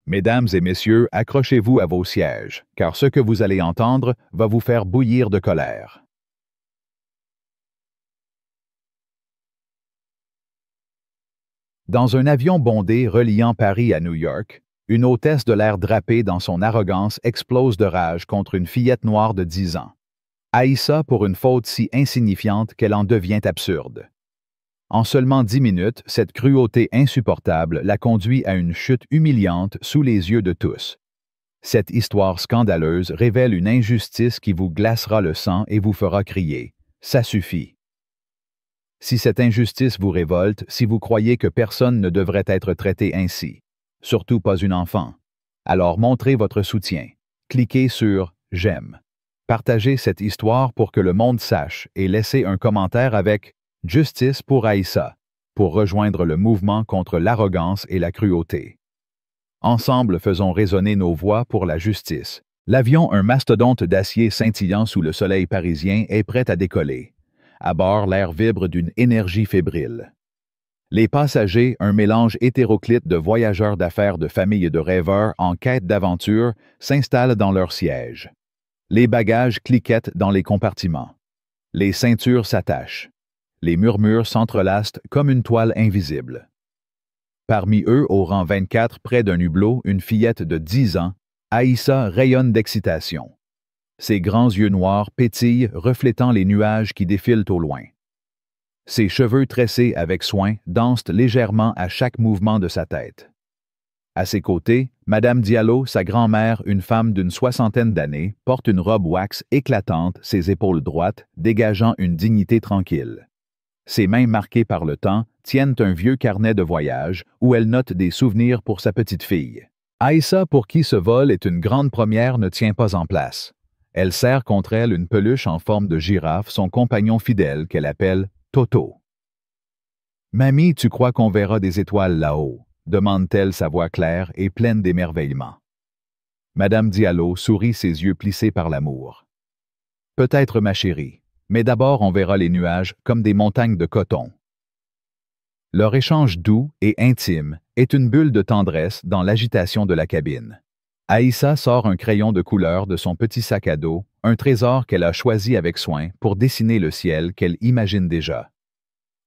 Mesdames et messieurs, accrochez-vous à vos sièges, car ce que vous allez entendre va vous faire bouillir de colère. Dans un avion bondé reliant Paris à New York, une hôtesse de l'air drapée dans son arrogance explose de rage contre une fillette noire de 10 ans. Aïssa pour une faute si insignifiante qu'elle en devient absurde. En seulement 10 minutes, cette cruauté insupportable la conduit à une chute humiliante sous les yeux de tous. Cette histoire scandaleuse révèle une injustice qui vous glacera le sang et vous fera crier « Ça suffit ». Si cette injustice vous révolte, si vous croyez que personne ne devrait être traité ainsi, surtout pas une enfant, alors montrez votre soutien. Cliquez sur « J'aime ». Partagez cette histoire pour que le monde sache et laissez un commentaire avec « Justice pour Aïssa » pour rejoindre le mouvement contre l'arrogance et la cruauté. Ensemble, faisons résonner nos voix pour la justice. L'avion, un mastodonte d'acier scintillant sous le soleil parisien, est prêt à décoller. À bord, l'air vibre d'une énergie fébrile. Les passagers, un mélange hétéroclite de voyageurs d'affaires, de familles et de rêveurs en quête d'aventure, s'installent dans leurs sièges. Les bagages cliquettent dans les compartiments. Les ceintures s'attachent. Les murmures s'entrelacent comme une toile invisible. Parmi eux, au rang 24, près d'un hublot, une fillette de 10 ans, Aïssa rayonne d'excitation. Ses grands yeux noirs pétillent, reflétant les nuages qui défilent au loin. Ses cheveux tressés avec soin dansent légèrement à chaque mouvement de sa tête. À ses côtés, Madame Diallo, sa grand-mère, une femme d'une 60aine d'années, porte une robe wax éclatante, ses épaules droites, dégageant une dignité tranquille. Ses mains marquées par le temps tiennent un vieux carnet de voyage où elle note des souvenirs pour sa petite fille. Aïssa, pour qui ce vol est une grande première, ne tient pas en place. Elle serre contre elle une peluche en forme de girafe, son compagnon fidèle qu'elle appelle Toto. « Mamie, tu crois qu'on verra des étoiles là-haut ?» demande-t-elle sa voix claire et pleine d'émerveillement. Madame Diallo sourit, ses yeux plissés par l'amour. « Peut-être, ma chérie, mais d'abord on verra les nuages comme des montagnes de coton. » Leur échange doux et intime est une bulle de tendresse dans l'agitation de la cabine. Aïssa sort un crayon de couleur de son petit sac à dos, un trésor qu'elle a choisi avec soin pour dessiner le ciel qu'elle imagine déjà.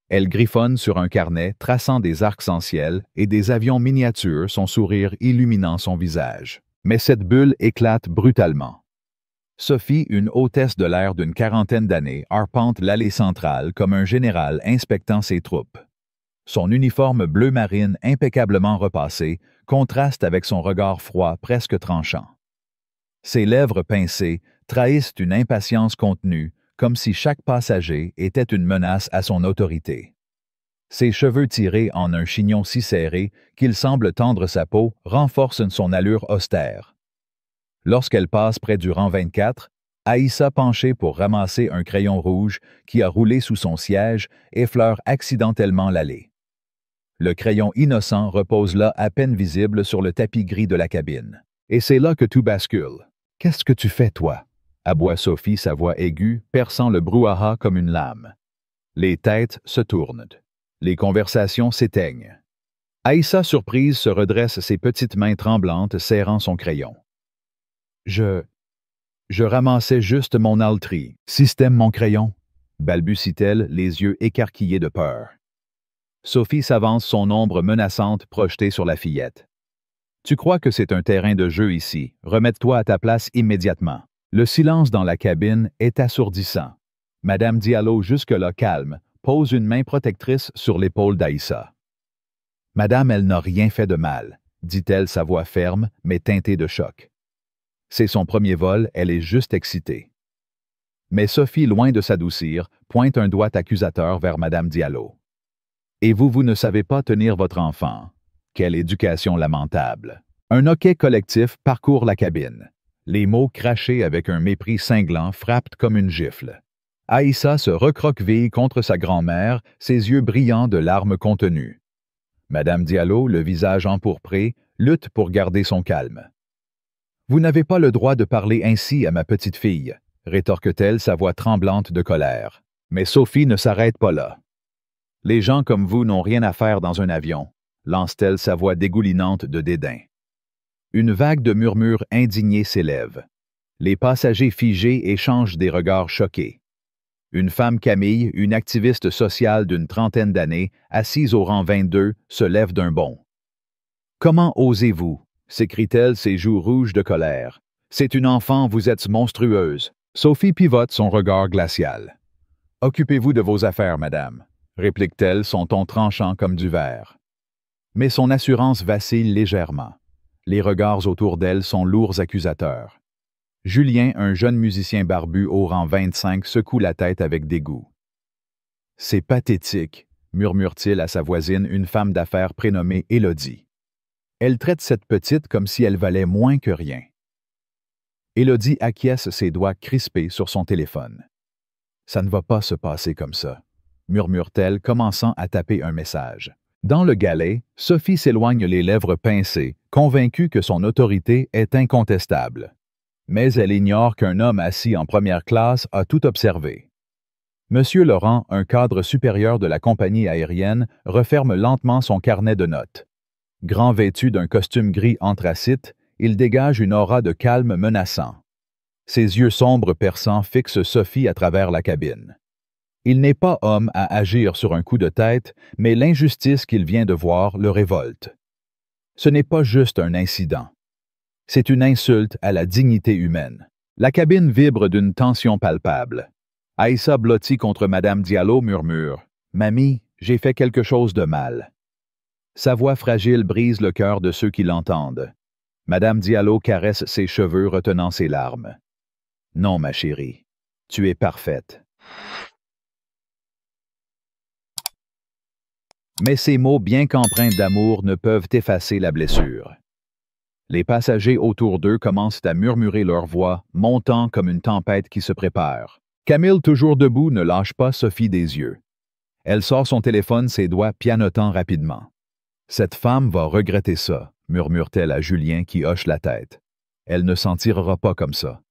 Elle griffonne sur un carnet, traçant des arcs-en-ciel et des avions miniatures, son sourire illuminant son visage. Mais cette bulle éclate brutalement. Sophie, une hôtesse de l'air d'une 40aine d'années, arpente l'allée centrale comme un général inspectant ses troupes. Son uniforme bleu marine impeccablement repassé contraste avec son regard froid presque tranchant. Ses lèvres pincées trahissent une impatience contenue, comme si chaque passager était une menace à son autorité. Ses cheveux tirés en un chignon si serré qu'il semble tendre sa peau renforcent son allure austère. Lorsqu'elle passe près du rang 24, Aïssa, penchée pour ramasser un crayon rouge qui a roulé sous son siège, effleure accidentellement l'allée. Le crayon innocent repose là à peine visible sur le tapis gris de la cabine. Et c'est là que tout bascule. « Qu'est-ce que tu fais, toi ?» aboie Sophie, sa voix aiguë, perçant le brouhaha comme une lame. Les têtes se tournent. Les conversations s'éteignent. Aïssa, surprise, se redresse, ses petites mains tremblantes serrant son crayon. « Je ramassais juste mon alterie. Système mon crayon ?» balbutie-t-elle, les yeux écarquillés de peur. Sophie s'avance, son ombre menaçante projetée sur la fillette. « Tu crois que c'est un terrain de jeu ici. Remets-toi à ta place immédiatement. » Le silence dans la cabine est assourdissant. Madame Diallo, jusque-là calme, pose une main protectrice sur l'épaule d'Aïssa. « Madame, elle n'a rien fait de mal, » dit-elle, sa voix ferme, mais teintée de choc. C'est son premier vol, elle est juste excitée. Mais Sophie, loin de s'adoucir, pointe un doigt accusateur vers Madame Diallo. « Et vous ne savez pas tenir votre enfant. Quelle éducation lamentable. » Un hoquet collectif parcourt la cabine. Les mots crachés avec un mépris cinglant frappent comme une gifle. Aïssa se recroqueville contre sa grand-mère, ses yeux brillants de larmes contenues. Madame Diallo, le visage empourpré, lutte pour garder son calme. « Vous n'avez pas le droit de parler ainsi à ma petite fille, » rétorque-t-elle, sa voix tremblante de colère. Mais Sophie ne s'arrête pas là. « Les gens comme vous n'ont rien à faire dans un avion, » lance-t-elle, sa voix dégoulinante de dédain. Une vague de murmures indignés s'élève. Les passagers figés échangent des regards choqués. Une femme Camille, une activiste sociale d'une trentaine d'années, assise au rang 22, se lève d'un bond. « Comment osez-vous » s'écrie-t-elle, ses joues rouges de colère. « C'est une enfant, vous êtes monstrueuse. » Sophie pivote son regard glacial. « Occupez-vous de vos affaires, madame », réplique-t-elle, son ton tranchant comme du verre. Mais son assurance vacille légèrement. Les regards autour d'elle sont lourds accusateurs. Julien, un jeune musicien barbu au rang 25, secoue la tête avec dégoût. « C'est pathétique », murmure-t-il à sa voisine, une femme d'affaires prénommée Élodie. Elle traite cette petite comme si elle valait moins que rien. Élodie acquiesce, ses doigts crispés sur son téléphone. « Ça ne va pas se passer comme ça », murmure-t-elle, commençant à taper un message. Dans le galet, Sophie s'éloigne les lèvres pincées, convaincue que son autorité est incontestable. Mais elle ignore qu'un homme assis en première classe a tout observé. Monsieur Laurent, un cadre supérieur de la compagnie aérienne, referme lentement son carnet de notes. Grand vêtu d'un costume gris anthracite, il dégage une aura de calme menaçant. Ses yeux sombres perçants fixent Sophie à travers la cabine. Il n'est pas homme à agir sur un coup de tête, mais l'injustice qu'il vient de voir le révolte. Ce n'est pas juste un incident. C'est une insulte à la dignité humaine. La cabine vibre d'une tension palpable. Aïssa, blottie contre Madame Diallo, murmure « Mamie, j'ai fait quelque chose de mal. » Sa voix fragile brise le cœur de ceux qui l'entendent. Madame Diallo caresse ses cheveux, retenant ses larmes. « Non, ma chérie, tu es parfaite. » Mais ces mots, bien qu'empreints d'amour, ne peuvent effacer la blessure. Les passagers autour d'eux commencent à murmurer leur voix, montant comme une tempête qui se prépare. Camille, toujours debout, ne lâche pas Sophie des yeux. Elle sort son téléphone, ses doigts pianotant rapidement. « Cette femme va regretter ça », murmure-t-elle à Julien qui hoche la tête. « Elle ne s'en tirera pas comme ça. »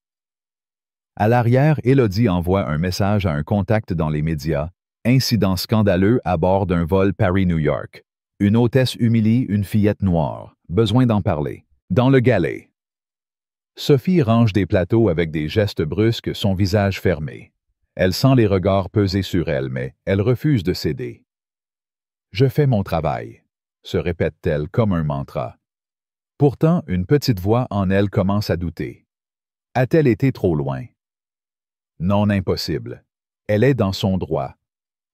À l'arrière, Élodie envoie un message à un contact dans les médias. Incident scandaleux à bord d'un vol Paris-New York. Une hôtesse humilie une fillette noire. Besoin d'en parler. Dans le galet. Sophie range des plateaux avec des gestes brusques, son visage fermé. Elle sent les regards peser sur elle, mais elle refuse de céder. « Je fais mon travail », se répète-t-elle comme un mantra. Pourtant, une petite voix en elle commence à douter. A-t-elle été trop loin? Non, impossible. Elle est dans son droit.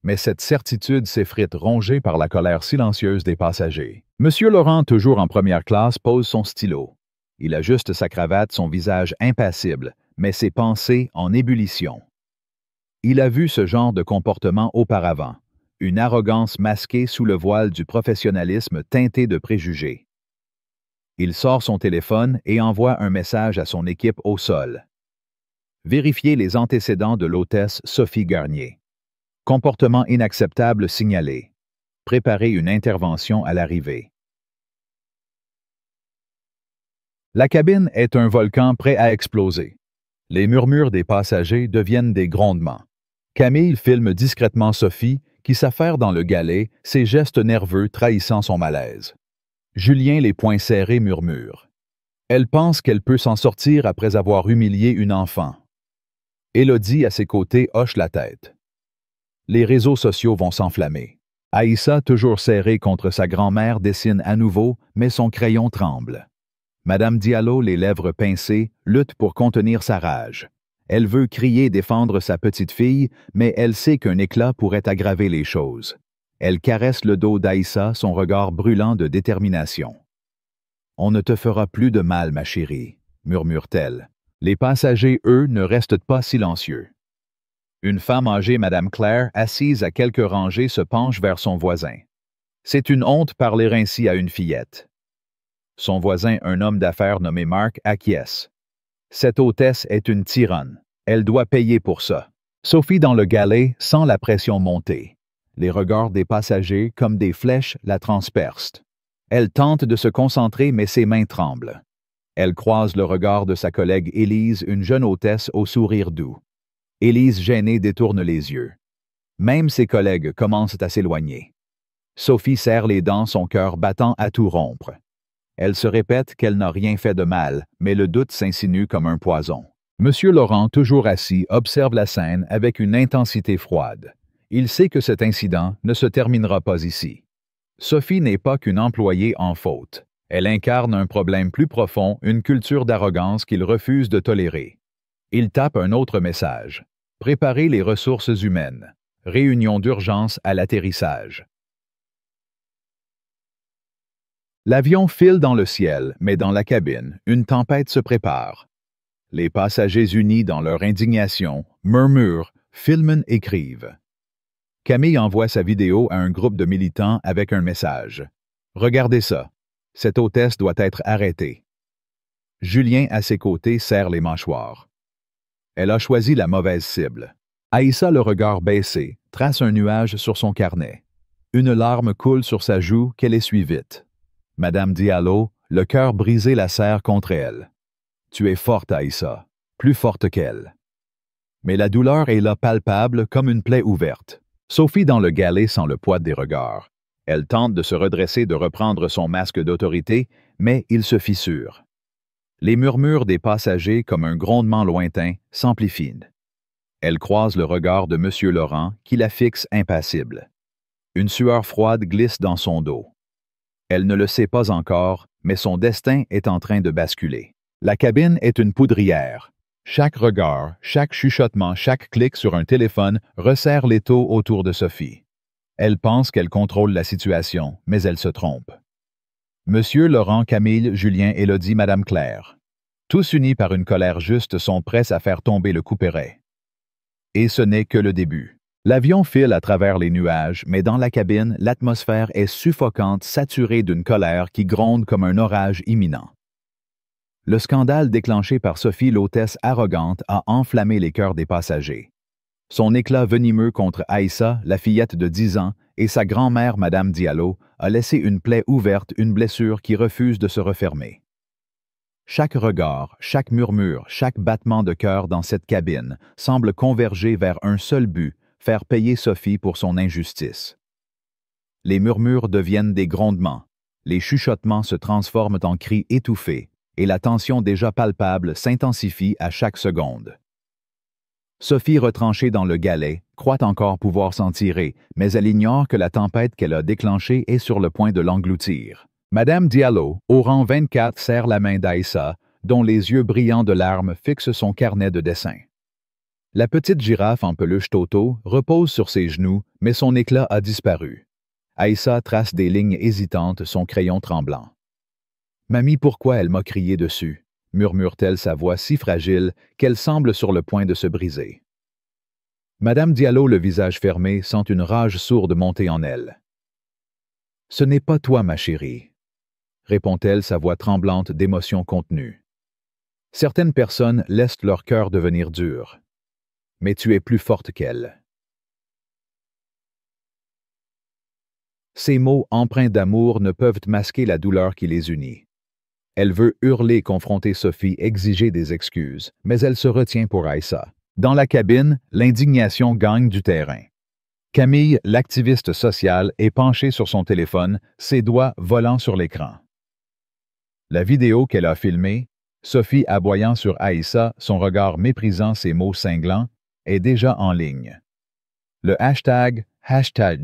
Mais cette certitude s'effrite, rongée par la colère silencieuse des passagers. Monsieur Laurent, toujours en première classe, pose son stylo. Il ajuste sa cravate, son visage impassible, mais ses pensées en ébullition. Il a vu ce genre de comportement auparavant, une arrogance masquée sous le voile du professionnalisme teinté de préjugés. Il sort son téléphone et envoie un message à son équipe au sol. Vérifiez les antécédents de l'hôtesse Sophie Garnier. Comportement inacceptable signalé. Préparez une intervention à l'arrivée. La cabine est un volcan prêt à exploser. Les murmures des passagers deviennent des grondements. Camille filme discrètement Sophie, qui s'affaire dans le galet, ses gestes nerveux trahissant son malaise. Julien, les poings serrés, murmure. Elle pense qu'elle peut s'en sortir après avoir humilié une enfant. Élodie, à ses côtés, hoche la tête. Les réseaux sociaux vont s'enflammer. Aïssa, toujours serrée contre sa grand-mère, dessine à nouveau, mais son crayon tremble. Madame Diallo, les lèvres pincées, lutte pour contenir sa rage. Elle veut crier défendre sa petite-fille, mais elle sait qu'un éclat pourrait aggraver les choses. Elle caresse le dos d'Aïssa, son regard brûlant de détermination. « On ne te fera plus de mal, ma chérie », murmure-t-elle. Les passagers, eux, ne restent pas silencieux. Une femme âgée, Madame Claire, assise à quelques rangées, se penche vers son voisin. C'est une honte parler ainsi à une fillette. Son voisin, un homme d'affaires nommé Mark, acquiesce. Cette hôtesse est une tyranne. Elle doit payer pour ça. Sophie, dans le galet, sent la pression monter. Les regards des passagers, comme des flèches, la transpercent. Elle tente de se concentrer, mais ses mains tremblent. Elle croise le regard de sa collègue Élise, une jeune hôtesse au sourire doux. Élise, gênée, détourne les yeux. Même ses collègues commencent à s'éloigner. Sophie serre les dents, son cœur battant à tout rompre. Elle se répète qu'elle n'a rien fait de mal, mais le doute s'insinue comme un poison. Monsieur Laurent, toujours assis, observe la scène avec une intensité froide. Il sait que cet incident ne se terminera pas ici. Sophie n'est pas qu'une employée en faute. Elle incarne un problème plus profond, une culture d'arrogance qu'il refuse de tolérer. Il tape un autre message. Préparer les ressources humaines. Réunion d'urgence à l'atterrissage. L'avion file dans le ciel, mais dans la cabine, une tempête se prépare. Les passagers unis dans leur indignation murmurent, filment, écrivent. Camille envoie sa vidéo à un groupe de militants avec un message. Regardez ça. Cette hôtesse doit être arrêtée. Julien, à ses côtés, serre les mâchoires. Elle a choisi la mauvaise cible. Aïssa, le regard baissé, trace un nuage sur son carnet. Une larme coule sur sa joue qu'elle essuie vite. Madame Diallo, le cœur brisé, la serre contre elle. Tu es forte, Aïssa, plus forte qu'elle. Mais la douleur est là palpable comme une plaie ouverte. Sophie dans le galet sent le poids des regards. Elle tente de se redresser, de reprendre son masque d'autorité, mais il se fissure. Les murmures des passagers, comme un grondement lointain, s'amplifient. Elle croise le regard de Monsieur Laurent, qui la fixe impassible. Une sueur froide glisse dans son dos. Elle ne le sait pas encore, mais son destin est en train de basculer. La cabine est une poudrière. Chaque regard, chaque chuchotement, chaque clic sur un téléphone resserre l'étau autour de Sophie. Elle pense qu'elle contrôle la situation, mais elle se trompe. Monsieur, Laurent, Camille, Julien, Élodie, Madame Claire. Tous unis par une colère juste sont prêts à faire tomber le couperet. Et ce n'est que le début. L'avion file à travers les nuages, mais dans la cabine, l'atmosphère est suffocante, saturée d'une colère qui gronde comme un orage imminent. Le scandale déclenché par Sophie, l'hôtesse arrogante, a enflammé les cœurs des passagers. Son éclat venimeux contre Aïssa, la fillette de 10 ans, et sa grand-mère, Madame Diallo, a laissé une plaie ouverte, une blessure qui refuse de se refermer. Chaque regard, chaque murmure, chaque battement de cœur dans cette cabine semble converger vers un seul but, faire payer Sophie pour son injustice. Les murmures deviennent des grondements, les chuchotements se transforment en cris étouffés, et la tension déjà palpable s'intensifie à chaque seconde. Sophie, retranchée dans le galet, croit encore pouvoir s'en tirer, mais elle ignore que la tempête qu'elle a déclenchée est sur le point de l'engloutir. Madame Diallo, au rang 24, serre la main d'Aïssa, dont les yeux brillants de larmes fixent son carnet de dessin. La petite girafe en peluche Toto repose sur ses genoux, mais son éclat a disparu. Aïssa trace des lignes hésitantes, son crayon tremblant. « Mamie, pourquoi elle m'a crié dessus ?» murmure-t-elle, sa voix si fragile qu'elle semble sur le point de se briser. Madame Diallo, le visage fermé, sent une rage sourde monter en elle. « Ce n'est pas toi, ma chérie, » répond-elle, sa voix tremblante d'émotion contenue. Certaines personnes laissent leur cœur devenir dur, mais tu es plus forte qu'elle. Ces mots empreints d'amour ne peuvent masquer la douleur qui les unit. Elle veut hurler, confronter Sophie, exiger des excuses, mais elle se retient pour Aïssa. Dans la cabine, l'indignation gagne du terrain. Camille, l'activiste sociale, est penchée sur son téléphone, ses doigts volant sur l'écran. La vidéo qu'elle a filmée, Sophie aboyant sur Aïssa, son regard méprisant, ses mots cinglants, est déjà en ligne. Le hashtag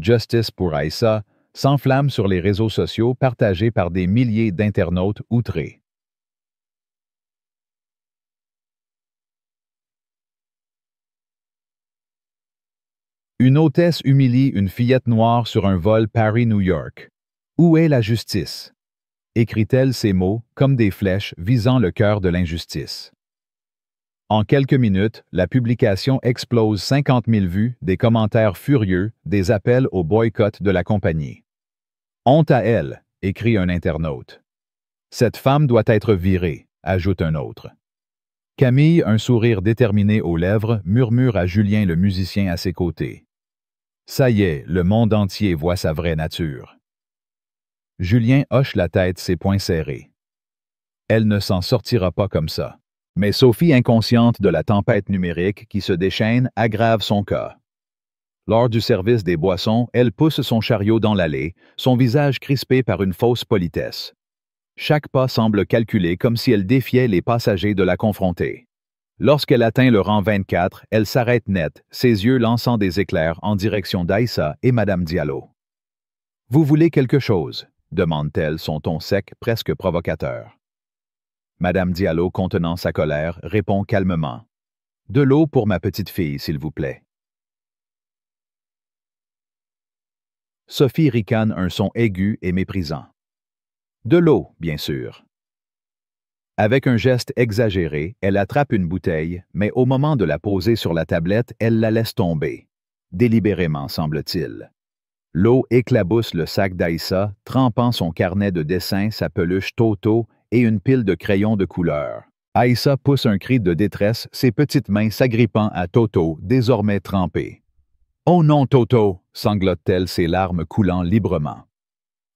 #Justice pour Aïssa s'enflamme sur les réseaux sociaux partagés par des milliers d'internautes outrés. Une hôtesse humilie une fillette noire sur un vol Paris-New York. Où est la justice? Écrit-elle ces mots comme des flèches visant le cœur de l'injustice. En quelques minutes, la publication explose 50 000 vues, des commentaires furieux, des appels au boycott de la compagnie. « Honte à elle », écrit un internaute. « Cette femme doit être virée », ajoute un autre. Camille, un sourire déterminé aux lèvres, murmure à Julien, le musicien à ses côtés. « Ça y est, le monde entier voit sa vraie nature. » Julien hoche la tête, ses poings serrés. Elle ne s'en sortira pas comme ça. Mais Sophie, inconsciente de la tempête numérique qui se déchaîne, aggrave son cas. Lors du service des boissons, elle pousse son chariot dans l'allée, son visage crispé par une fausse politesse. Chaque pas semble calculé comme si elle défiait les passagers de la confronter. Lorsqu'elle atteint le rang 24, elle s'arrête net, ses yeux lançant des éclairs en direction d'Aïssa et Madame Diallo. « Vous voulez quelque chose ?» demande-t-elle, son ton sec, presque provocateur. Madame Diallo, contenant sa colère, répond calmement. « De l'eau pour ma petite fille, s'il vous plaît. » Sophie ricane un son aigu et méprisant. « De l'eau, bien sûr. » Avec un geste exagéré, elle attrape une bouteille, mais au moment de la poser sur la tablette, elle la laisse tomber. Délibérément, semble-t-il. L'eau éclabousse le sac d'Aïssa, trempant son carnet de dessin, sa peluche Toto et une pile de crayons de couleur. Aïssa pousse un cri de détresse, ses petites mains s'agrippant à Toto, désormais trempé. « Oh non, Toto !» sanglote-t-elle, ses larmes coulant librement.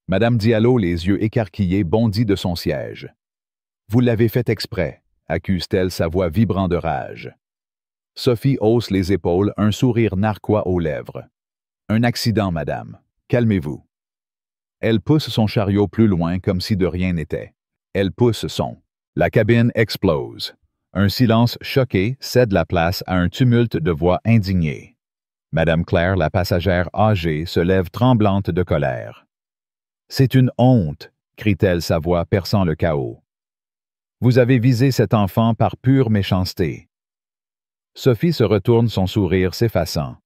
Madame Diallo, les yeux écarquillés, bondit de son siège. « Vous l'avez fait exprès », accuse-t-elle, sa voix vibrant de rage. Sophie hausse les épaules, un sourire narquois aux lèvres. « Un accident, madame. Calmez-vous. » Elle pousse son chariot plus loin comme si de rien n'était. Elle pousse son. La cabine explose. Un silence choqué cède la place à un tumulte de voix indignées. Madame Claire, la passagère âgée, se lève tremblante de colère. « C'est une honte !» crie-t-elle, sa voix perçant le chaos. « Vous avez visé cet enfant par pure méchanceté. » Sophie se retourne, son sourire s'effaçant.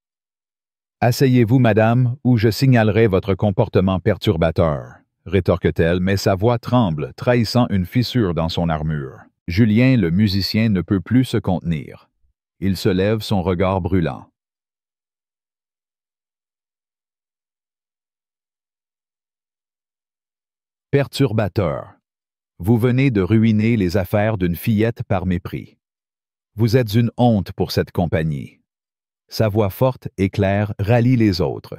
« Asseyez-vous, madame, ou je signalerai votre comportement perturbateur, » rétorque-t-elle, mais sa voix tremble, trahissant une fissure dans son armure. Julien, le musicien, ne peut plus se contenir. Il se lève, son regard brûlant. Perturbateur. Vous venez de ruiner les affaires d'une fillette par mépris. Vous êtes une honte pour cette compagnie. Sa voix forte et claire rallie les autres.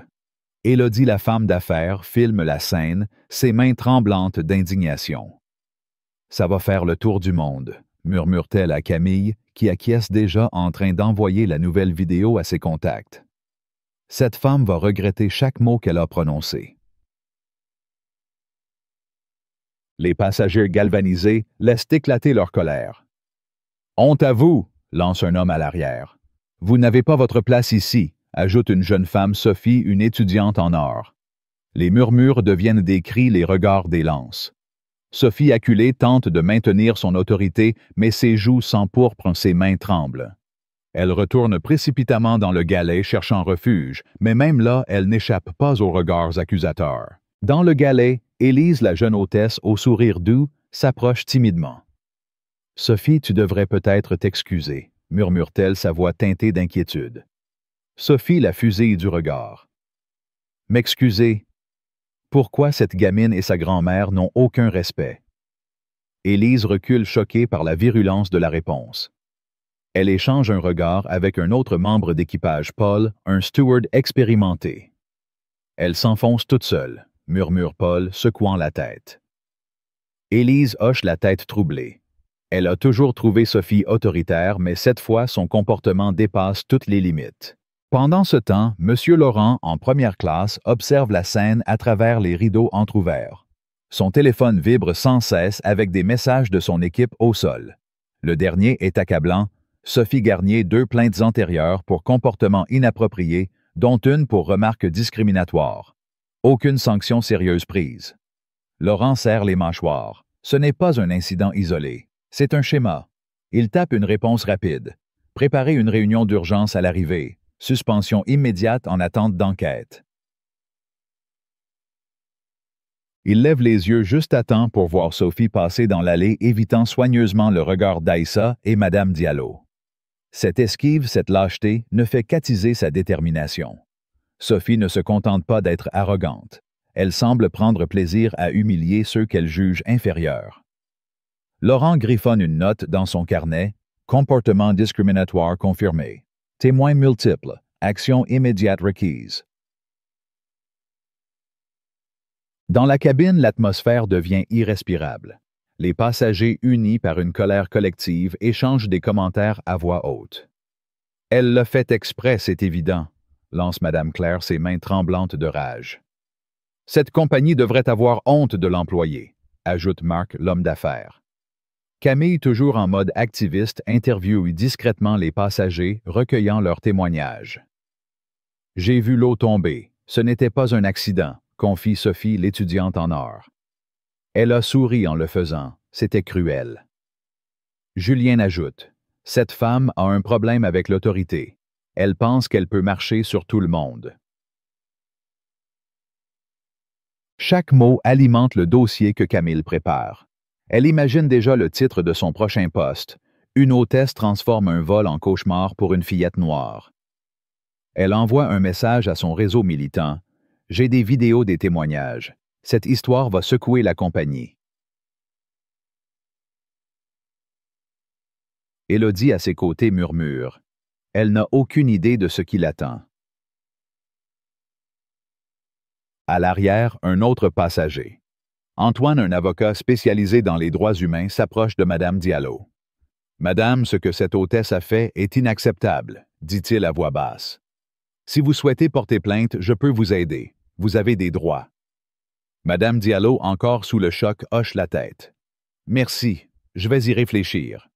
Élodie, la femme d'affaires, filme la scène, ses mains tremblantes d'indignation. « Ça va faire le tour du monde », murmure-t-elle à Camille, qui acquiesce déjà en train d'envoyer la nouvelle vidéo à ses contacts. Cette femme va regretter chaque mot qu'elle a prononcé. Les passagers galvanisés laissent éclater leur colère. « Honte à vous !» lance un homme à l'arrière. « Vous n'avez pas votre place ici », ajoute une jeune femme, Sophie, une étudiante en or. Les murmures deviennent des cris, les regards des lances. Sophie, acculée, tente de maintenir son autorité, mais ses joues s'empourprent, ses mains tremblent. Elle retourne précipitamment dans le galet, cherchant refuge, mais même là, elle n'échappe pas aux regards accusateurs. Dans le galet, Élise, la jeune hôtesse, au sourire doux, s'approche timidement. « Sophie, tu devrais peut-être t'excuser », murmure-t-elle, sa voix teintée d'inquiétude. Sophie la fusille du regard. « M'excuser? Pourquoi cette gamine et sa grand-mère n'ont aucun respect? » Élise recule choquée par la virulence de la réponse. Elle échange un regard avec un autre membre d'équipage, Paul, un steward expérimenté. « Elle s'enfonce toute seule », murmure Paul, secouant la tête. Élise hoche la tête troublée. Elle a toujours trouvé Sophie autoritaire, mais cette fois, son comportement dépasse toutes les limites. Pendant ce temps, M. Laurent, en première classe, observe la scène à travers les rideaux entr'ouverts. Son téléphone vibre sans cesse avec des messages de son équipe au sol. Le dernier est accablant. Sophie Garnier, 2 plaintes antérieures pour comportement inapproprié, dont une pour remarque discriminatoire. Aucune sanction sérieuse prise. Laurent serre les mâchoires. Ce n'est pas un incident isolé. C'est un schéma. Il tape une réponse rapide. Préparer une réunion d'urgence à l'arrivée. Suspension immédiate en attente d'enquête. Il lève les yeux juste à temps pour voir Sophie passer dans l'allée, évitant soigneusement le regard d'Aïssa et Madame Diallo. Cette esquive, cette lâcheté, ne fait qu'attiser sa détermination. Sophie ne se contente pas d'être arrogante. Elle semble prendre plaisir à humilier ceux qu'elle juge inférieurs. Laurent griffonne une note dans son carnet. Comportement discriminatoire confirmé. Témoins multiples. Action immédiate requise. Dans la cabine, l'atmosphère devient irrespirable. Les passagers, unis par une colère collective, échangent des commentaires à voix haute. « Elle l'a fait exprès, c'est évident », lance Madame Claire, ses mains tremblantes de rage. « Cette compagnie devrait avoir honte de l'employer. ajoute Mark, l'homme d'affaires. Camille, toujours en mode activiste, interviewe discrètement les passagers, recueillant leurs témoignages. J'ai vu l'eau tomber. Ce n'était pas un accident, confie Sophie, l'étudiante en or. Elle a souri en le faisant. C'était cruel. Julien ajoute. Cette femme a un problème avec l'autorité. Elle pense qu'elle peut marcher sur tout le monde. Chaque mot alimente le dossier que Camille prépare. Elle imagine déjà le titre de son prochain poste. Une hôtesse transforme un vol en cauchemar pour une fillette noire. Elle envoie un message à son réseau militant. J'ai des vidéos des témoignages. Cette histoire va secouer la compagnie. Élodie à ses côtés murmure. Elle n'a aucune idée de ce qui l'attend. À l'arrière, un autre passager. Antoine, un avocat spécialisé dans les droits humains, s'approche de Madame Diallo. « Madame, ce que cette hôtesse a fait est inacceptable, » dit-il à voix basse. « Si vous souhaitez porter plainte, je peux vous aider. Vous avez des droits. » Madame Diallo, encore sous le choc, hoche la tête. « Merci, je vais y réfléchir. »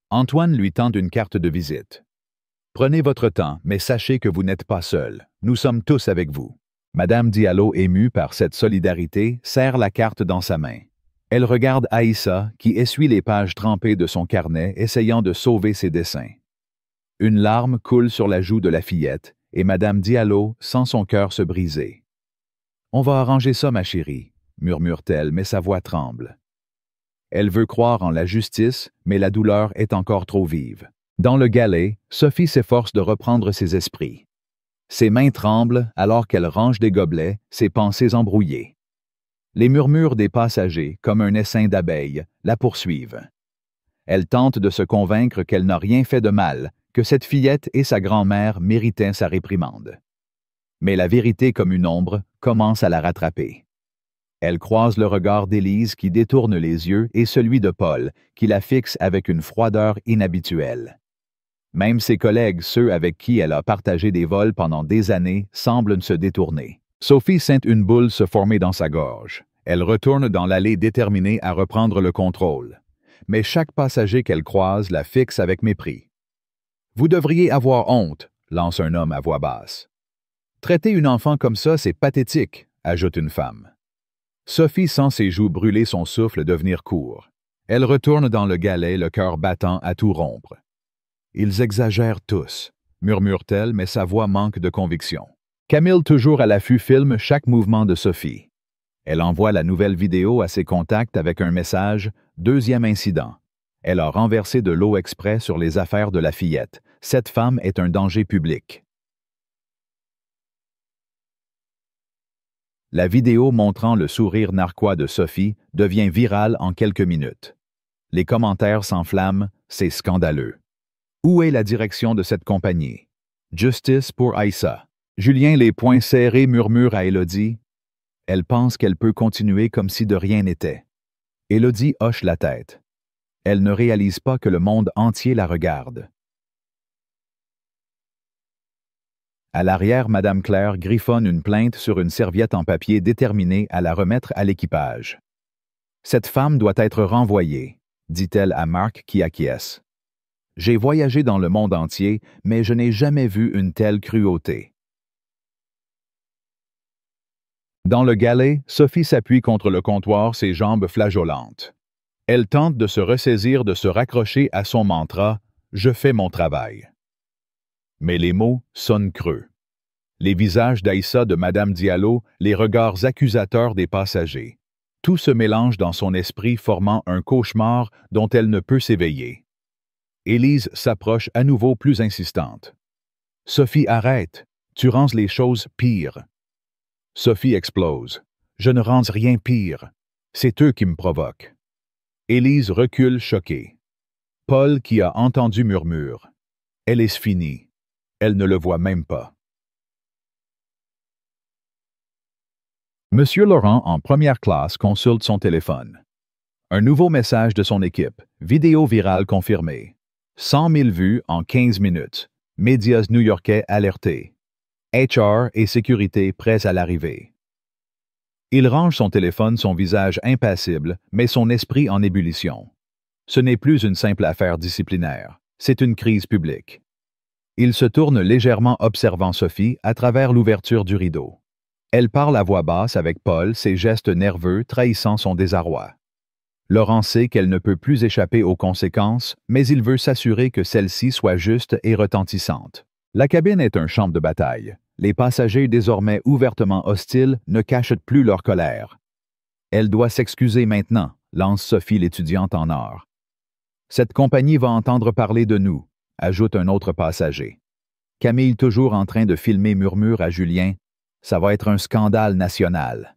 Antoine lui tend une carte de visite. « Prenez votre temps, mais sachez que vous n'êtes pas seul. Nous sommes tous avec vous. » Madame Diallo, émue par cette solidarité, serre la carte dans sa main. Elle regarde Aïssa, qui essuie les pages trempées de son carnet, essayant de sauver ses dessins. Une larme coule sur la joue de la fillette, et Madame Diallo sent son cœur se briser. « On va arranger ça, ma chérie, » murmure-t-elle, mais sa voix tremble. Elle veut croire en la justice, mais la douleur est encore trop vive. Dans le galet, Sophie s'efforce de reprendre ses esprits. Ses mains tremblent alors qu'elle range des gobelets, ses pensées embrouillées. Les murmures des passagers, comme un essaim d'abeilles, la poursuivent. Elle tente de se convaincre qu'elle n'a rien fait de mal, que cette fillette et sa grand-mère méritaient sa réprimande. Mais la vérité comme une ombre commence à la rattraper. Elle croise le regard d'Élise qui détourne les yeux et celui de Paul, qui la fixe avec une froideur inhabituelle. Même ses collègues, ceux avec qui elle a partagé des vols pendant des années, semblent se détourner. Sophie sent une boule se former dans sa gorge. Elle retourne dans l'allée déterminée à reprendre le contrôle. Mais chaque passager qu'elle croise la fixe avec mépris. « Vous devriez avoir honte », lance un homme à voix basse. « Traiter une enfant comme ça, c'est pathétique », ajoute une femme. Sophie sent ses joues brûler, son souffle devenir court. Elle retourne dans le galet, le cœur battant à tout rompre. « Ils exagèrent tous », murmure-t-elle, mais sa voix manque de conviction. Camille, toujours à l'affût, filme chaque mouvement de Sophie. Elle envoie la nouvelle vidéo à ses contacts avec un message « Deuxième incident ». Elle a renversé de l'eau exprès sur les affaires de la fillette. Cette femme est un danger public. La vidéo montrant le sourire narquois de Sophie devient virale en quelques minutes. Les commentaires s'enflamment, c'est scandaleux. Où est la direction de cette compagnie? Justice pour Aïssa. Julien, les poings serrés, murmure à Élodie. Elle pense qu'elle peut continuer comme si de rien n'était. Élodie hoche la tête. Elle ne réalise pas que le monde entier la regarde. À l'arrière, Madame Claire griffonne une plainte sur une serviette en papier déterminée à la remettre à l'équipage. « Cette femme doit être renvoyée », dit-elle à Mark qui acquiesce. « J'ai voyagé dans le monde entier, mais je n'ai jamais vu une telle cruauté. » Dans le galet, Sophie s'appuie contre le comptoir, ses jambes flageolantes. Elle tente de se ressaisir, de se raccrocher à son mantra « Je fais mon travail ». Mais les mots sonnent creux. Les visages d'Aïssa, de Madame Diallo, les regards accusateurs des passagers. Tout se mélange dans son esprit, formant un cauchemar dont elle ne peut s'éveiller. Élise s'approche à nouveau plus insistante. « Sophie, arrête, tu rends les choses pires. » Sophie explose. « Je ne rends rien pire. C'est eux qui me provoquent. » Élise recule choquée. Paul, qui a entendu, murmure. « Elle est finie. » Elle ne le voit même pas. Monsieur Laurent, en première classe, consulte son téléphone. Un nouveau message de son équipe. Vidéo virale confirmée. 100 000 vues en 15 minutes. Médias new-yorkais alertés. HR et sécurité prêts à l'arrivée. Il range son téléphone, son visage impassible, mais son esprit en ébullition. Ce n'est plus une simple affaire disciplinaire, c'est une crise publique. Il se tourne légèrement observant Sophie à travers l'ouverture du rideau. Elle parle à voix basse avec Paul, ses gestes nerveux trahissant son désarroi. Laurent sait qu'elle ne peut plus échapper aux conséquences, mais il veut s'assurer que celles-ci soient justes et retentissantes. La cabine est un champ de bataille. Les passagers, désormais ouvertement hostiles, ne cachent plus leur colère. Elle doit s'excuser maintenant, lance Sophie l'étudiante en or. Cette compagnie va entendre parler de nous, ajoute un autre passager. Camille, toujours en train de filmer, murmure à Julien, « Ça va être un scandale national. »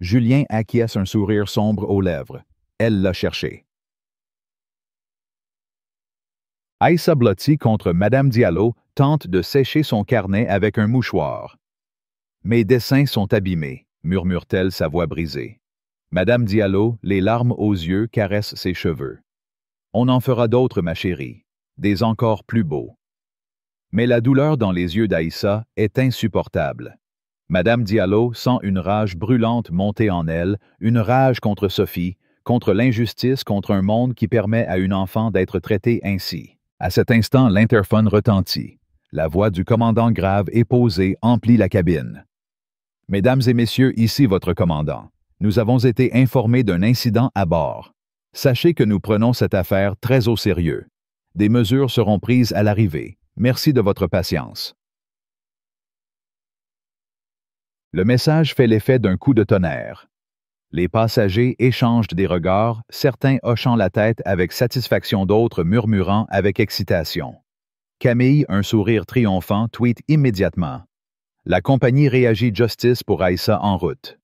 Julien acquiesce, un sourire sombre aux lèvres. Elle l'a cherché. Aïssa Blotty contre Madame Diallo tente de sécher son carnet avec un mouchoir. « Mes dessins sont abîmés, » murmure-t-elle, sa voix brisée. Madame Diallo, les larmes aux yeux, caresse ses cheveux. « On en fera d'autres, ma chérie, des encore plus beaux. » Mais la douleur dans les yeux d'Aïssa est insupportable. Madame Diallo sent une rage brûlante monter en elle, une rage contre Sophie, contre l'injustice, contre un monde qui permet à une enfant d'être traitée ainsi. À cet instant, l'interphone retentit. La voix du commandant grave et posée emplit la cabine. « Mesdames et messieurs, ici votre commandant. Nous avons été informés d'un incident à bord. Sachez que nous prenons cette affaire très au sérieux. Des mesures seront prises à l'arrivée. Merci de votre patience. » Le message fait l'effet d'un coup de tonnerre. Les passagers échangent des regards, certains hochant la tête avec satisfaction, d'autres murmurant avec excitation. Camille, un sourire triomphant, tweet immédiatement. La compagnie réagit, justice pour Aïssa en route.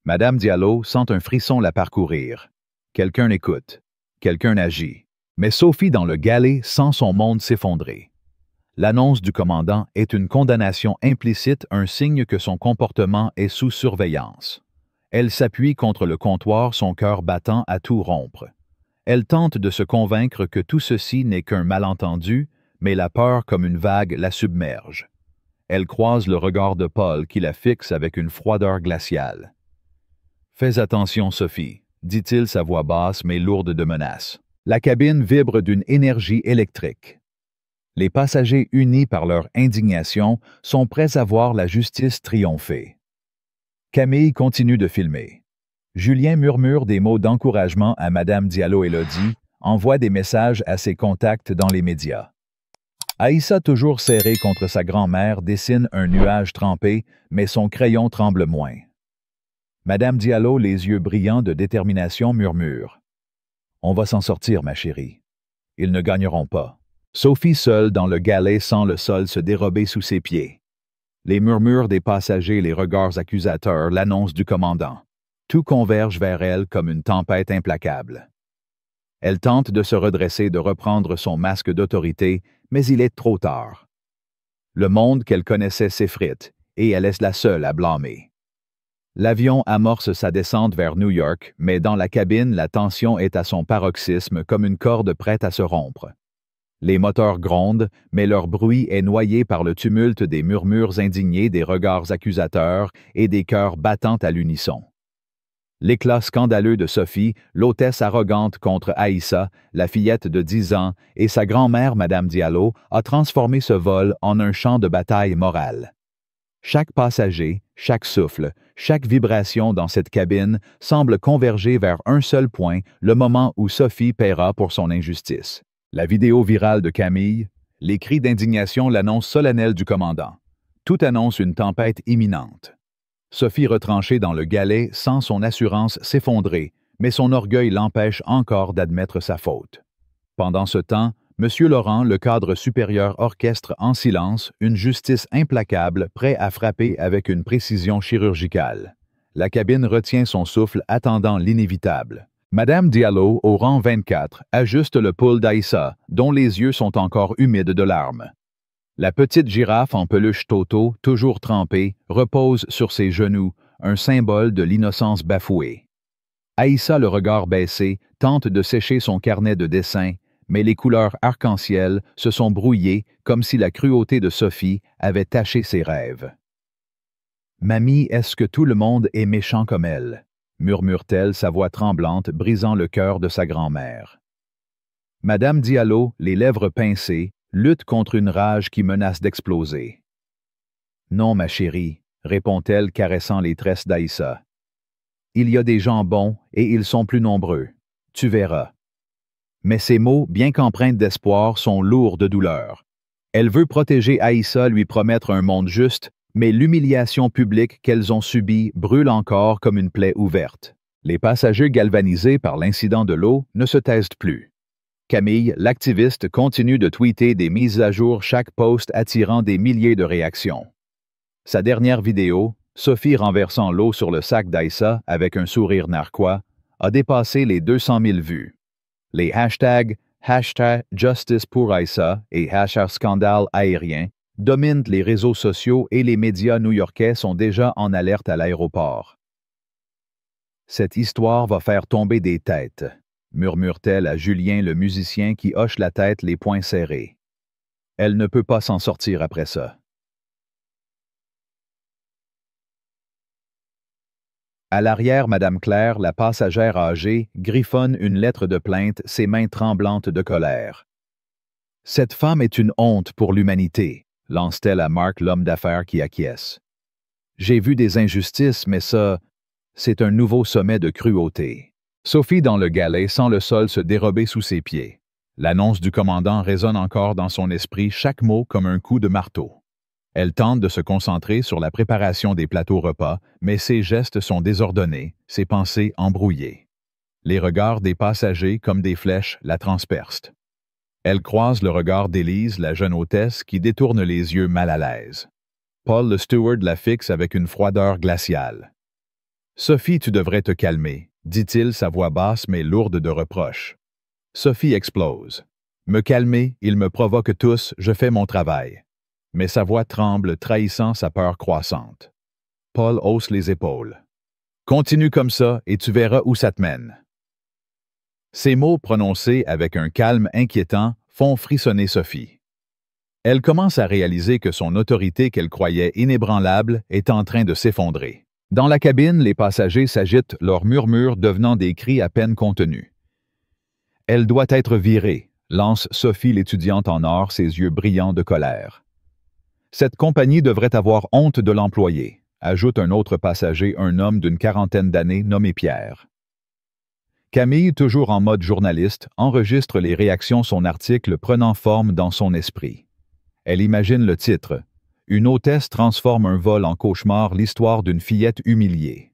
Madame Diallo sent un frisson la parcourir. Quelqu'un écoute. Quelqu'un agit. Mais Sophie, dans le galet, sent son monde s'effondrer. L'annonce du commandant est une condamnation implicite, un signe que son comportement est sous surveillance. Elle s'appuie contre le comptoir, son cœur battant à tout rompre. Elle tente de se convaincre que tout ceci n'est qu'un malentendu, mais la peur comme une vague la submerge. Elle croise le regard de Paul qui la fixe avec une froideur glaciale. « Fais attention, Sophie, » dit-il, sa voix basse mais lourde de menace. La cabine vibre d'une énergie électrique. Les passagers, unis par leur indignation, sont prêts à voir la justice triompher. Camille continue de filmer. Julien murmure des mots d'encouragement à Madame Diallo-Élodie, envoie des messages à ses contacts dans les médias. Aïssa, toujours serrée contre sa grand-mère, dessine un nuage trempé, mais son crayon tremble moins. Madame Diallo, les yeux brillants de détermination, murmure. « On va s'en sortir, ma chérie. Ils ne gagneront pas. » Sophie, seule dans le galet, sent le sol se dérober sous ses pieds. Les murmures des passagers, les regards accusateurs, l'annonce du commandant. Tout converge vers elle comme une tempête implacable. Elle tente de se redresser, de reprendre son masque d'autorité, mais il est trop tard. Le monde qu'elle connaissait s'effrite, et elle est la seule à blâmer. L'avion amorce sa descente vers New York, mais dans la cabine, la tension est à son paroxysme comme une corde prête à se rompre. Les moteurs grondent, mais leur bruit est noyé par le tumulte des murmures indignés, des regards accusateurs et des cœurs battant à l'unisson. L'éclat scandaleux de Sophie, l'hôtesse arrogante contre Aïssa, la fillette de 10 ans, et sa grand-mère, Madame Diallo, a transformé ce vol en un champ de bataille morale. Chaque passager, chaque souffle, chaque vibration dans cette cabine semble converger vers un seul point, le moment où Sophie paiera pour son injustice. La vidéo virale de Camille, les cris d'indignation, l'annonce solennelle du commandant. Tout annonce une tempête imminente. Sophie, retranchée dans le galet, sent son assurance s'effondrer, mais son orgueil l'empêche encore d'admettre sa faute. Pendant ce temps, M. Laurent, le cadre supérieur, orchestre en silence une justice implacable, prêt à frapper avec une précision chirurgicale. La cabine retient son souffle, attendant l'inévitable. Madame Diallo, au rang 24, ajuste le pull d'Aïssa, dont les yeux sont encore humides de larmes. La petite girafe en peluche Toto, toujours trempée, repose sur ses genoux, un symbole de l'innocence bafouée. Aïssa, le regard baissé, tente de sécher son carnet de dessins, mais les couleurs arc-en-ciel se sont brouillées comme si la cruauté de Sophie avait taché ses rêves. Mamie, est-ce que tout le monde est méchant comme elle? Murmure-t-elle, sa voix tremblante, brisant le cœur de sa grand-mère. Madame Diallo, les lèvres pincées, lutte contre une rage qui menace d'exploser. Non, ma chérie, répond-elle, caressant les tresses d'Aïssa. Il y a des gens bons et ils sont plus nombreux. Tu verras. Mais ces mots, bien qu'empreints d'espoir, sont lourds de douleur. Elle veut protéger Aïssa, lui promettre un monde juste, mais l'humiliation publique qu'elles ont subie brûle encore comme une plaie ouverte. Les passagers galvanisés par l'incident de l'eau ne se taisent plus. Camille, l'activiste, continue de tweeter des mises à jour chaque post attirant des milliers de réactions. Sa dernière vidéo, Sophie renversant l'eau sur le sac d'Aïssa avec un sourire narquois, a dépassé les 200 000 vues. Les hashtags #Justice pour Aïssa et #Scandale aérien dominent les réseaux sociaux et les médias new-yorkais sont déjà en alerte à l'aéroport. Cette histoire va faire tomber des têtes, murmure-t-elle à Julien le musicien qui hoche la tête les poings serrés. Elle ne peut pas s'en sortir après ça. À l'arrière, Madame Claire, la passagère âgée, griffonne une lettre de plainte, ses mains tremblantes de colère. Cette femme est une honte pour l'humanité, lance-t-elle à Mark, l'homme d'affaires qui acquiesce. J'ai vu des injustices, mais ça, c'est un nouveau sommet de cruauté. Sophie dans le galet sent le sol se dérober sous ses pieds. L'annonce du commandant résonne encore dans son esprit, chaque mot comme un coup de marteau. Elle tente de se concentrer sur la préparation des plateaux repas, mais ses gestes sont désordonnés, ses pensées embrouillées. Les regards des passagers, comme des flèches, la transpercent. Elle croise le regard d'Élise, la jeune hôtesse, qui détourne les yeux mal à l'aise. Paul, le steward, la fixe avec une froideur glaciale. « Sophie, tu devrais te calmer », dit-il, sa voix basse mais lourde de reproches. Sophie explose. « Me calmer, ils me provoquent tous, je fais mon travail. » Mais sa voix tremble, trahissant sa peur croissante. Paul hausse les épaules. « Continue comme ça et tu verras où ça te mène. » Ces mots prononcés avec un calme inquiétant font frissonner Sophie. Elle commence à réaliser que son autorité qu'elle croyait inébranlable est en train de s'effondrer. Dans la cabine, les passagers s'agitent, leurs murmures devenant des cris à peine contenus. « Elle doit être virée », lance Sophie l'étudiante en or, ses yeux brillants de colère. « Cette compagnie devrait avoir honte de l'employé », ajoute un autre passager, un homme d'une quarantaine d'années nommé Pierre. Camille, toujours en mode journaliste, enregistre les réactions son article prenant forme dans son esprit. Elle imagine le titre. Une hôtesse transforme un vol en cauchemar, l'histoire d'une fillette humiliée.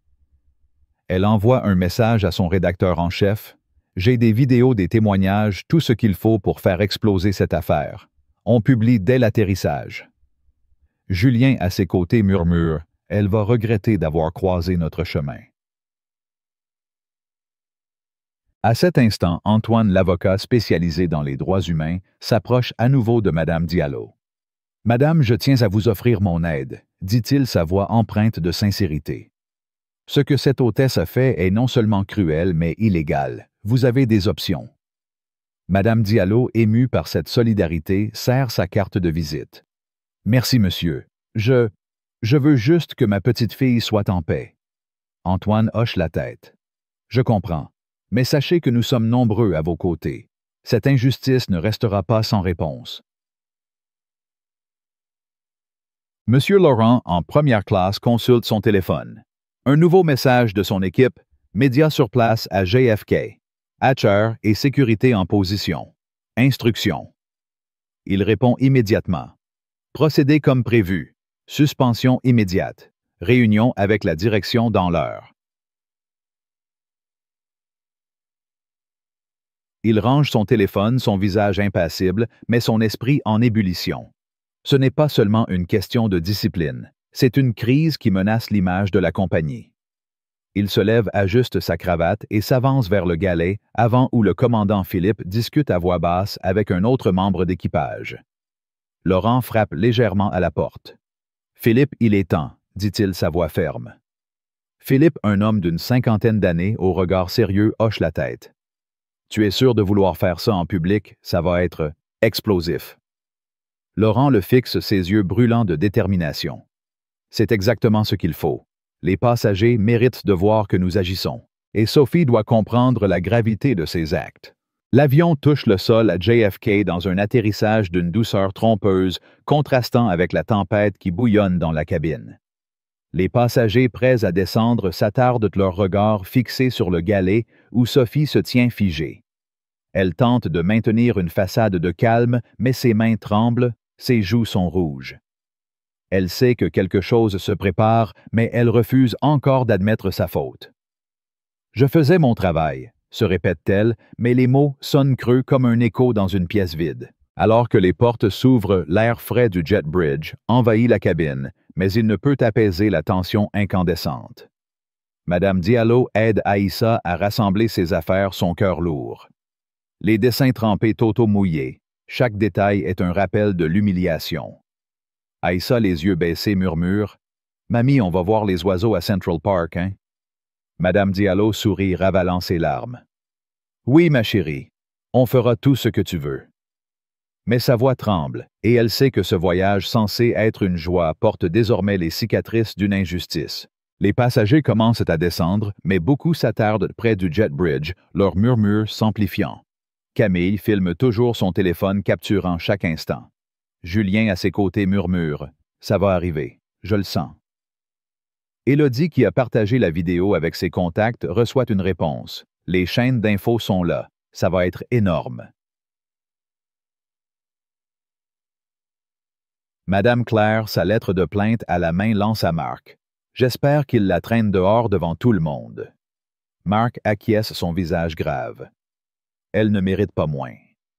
Elle envoie un message à son rédacteur en chef. J'ai des vidéos, des témoignages, tout ce qu'il faut pour faire exploser cette affaire. On publie dès l'atterrissage. Julien, à ses côtés, murmure. Elle va regretter d'avoir croisé notre chemin. À cet instant, Antoine, l'avocat spécialisé dans les droits humains, s'approche à nouveau de Madame Diallo. « Madame, je tiens à vous offrir mon aide », dit-il, sa voix empreinte de sincérité. « Ce que cette hôtesse a fait est non seulement cruel, mais illégal. Vous avez des options. » Madame Diallo, émue par cette solidarité, serre sa carte de visite. « Merci, monsieur. Je veux juste que ma petite fille soit en paix. » Antoine hoche la tête. « Je comprends. Mais sachez que nous sommes nombreux à vos côtés. Cette injustice ne restera pas sans réponse. » Monsieur Laurent, en première classe, consulte son téléphone. Un nouveau message de son équipe, médias sur place à JFK. Hatcher et sécurité en position. Instruction. Il répond immédiatement. Procédez comme prévu. Suspension immédiate. Réunion avec la direction dans l'heure. Il range son téléphone, son visage impassible, mais son esprit en ébullition. Ce n'est pas seulement une question de discipline, c'est une crise qui menace l'image de la compagnie. Il se lève, ajuste sa cravate et s'avance vers le galet avant où le commandant Philippe discute à voix basse avec un autre membre d'équipage. Laurent frappe légèrement à la porte. « Philippe, il est temps », dit-il, sa voix ferme. Philippe, un homme d'une cinquantaine d'années, au regard sérieux, hoche la tête. « Tu es sûr de vouloir faire ça en public, ça va être explosif. » Laurent le fixe, ses yeux brûlants de détermination. « C'est exactement ce qu'il faut. Les passagers méritent de voir que nous agissons. Et Sophie doit comprendre la gravité de ses actes. L'avion touche le sol à JFK dans un atterrissage d'une douceur trompeuse, contrastant avec la tempête qui bouillonne dans la cabine. Les passagers prêts à descendre s'attardent leur regard fixé sur le galet où Sophie se tient figée. Elle tente de maintenir une façade de calme, mais ses mains tremblent, ses joues sont rouges. Elle sait que quelque chose se prépare, mais elle refuse encore d'admettre sa faute. « Je faisais mon travail », se répète-t-elle, mais les mots sonnent creux comme un écho dans une pièce vide. Alors que les portes s'ouvrent, l'air frais du jet bridge envahit la cabine, mais il ne peut apaiser la tension incandescente. Madame Diallo aide Aïssa à rassembler ses affaires, son cœur lourd. Les dessins trempés totaux mouillés, chaque détail est un rappel de l'humiliation. Aïssa, les yeux baissés, murmure « Mamie, on va voir les oiseaux à Central Park, hein? » Madame Diallo sourit, ravalant ses larmes. « Oui, ma chérie, on fera tout ce que tu veux. » Mais sa voix tremble, et elle sait que ce voyage censé être une joie porte désormais les cicatrices d'une injustice. Les passagers commencent à descendre, mais beaucoup s'attardent près du jet bridge, leurs murmures s'amplifiant. Camille filme toujours son téléphone capturant chaque instant. Julien à ses côtés murmure « Ça va arriver, je le sens ». Élodie, qui a partagé la vidéo avec ses contacts, reçoit une réponse. Les chaînes d'infos sont là. Ça va être énorme. Madame Claire, sa lettre de plainte à la main, lance à Marc. J'espère qu'il la traîne dehors devant tout le monde. Marc acquiesce, son visage grave. Elle ne mérite pas moins.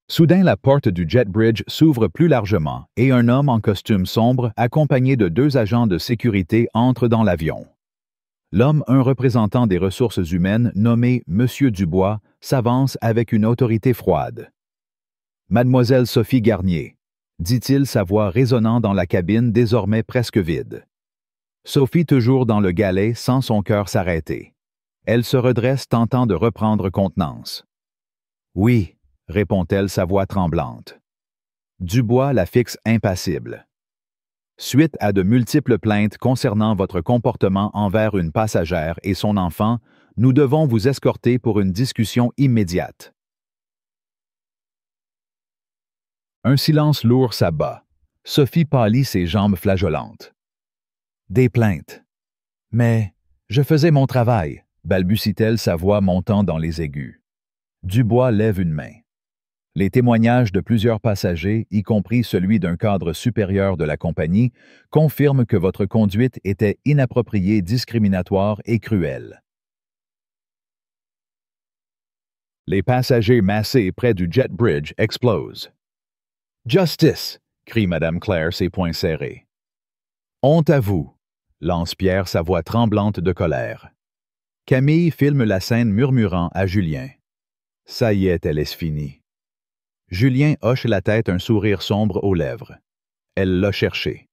Soudain, la porte du jet bridge s'ouvre plus largement et un homme en costume sombre, accompagné de 2 agents de sécurité, entre dans l'avion. L'homme, un représentant des ressources humaines nommé Monsieur Dubois, s'avance avec une autorité froide. « Mademoiselle Sophie Garnier », dit-il, sa voix résonnant dans la cabine désormais presque vide. Sophie, toujours dans le galet, sent son cœur s'arrêter. Elle se redresse, tentant de reprendre contenance. « Oui », répond-elle, sa voix tremblante. Dubois la fixe impassible. Suite à de multiples plaintes concernant votre comportement envers une passagère et son enfant, nous devons vous escorter pour une discussion immédiate. Un silence lourd s'abat. Sophie pâlit, ses jambes flageolantes. Des plaintes. Mais je faisais mon travail, balbutie-t-elle, sa voix montant dans les aigus. Dubois lève une main. Les témoignages de plusieurs passagers, y compris celui d'un cadre supérieur de la compagnie, confirment que votre conduite était inappropriée, discriminatoire et cruelle. Les passagers massés près du jet bridge explosent. « Justice !» crie Madame Claire, ses poings serrés. « Honte à vous !» lance Pierre, sa voix tremblante de colère. Camille filme la scène murmurant à Julien. « Ça y est, elle est finie. » Julien hoche la tête, un sourire sombre aux lèvres. Elle l'a cherché.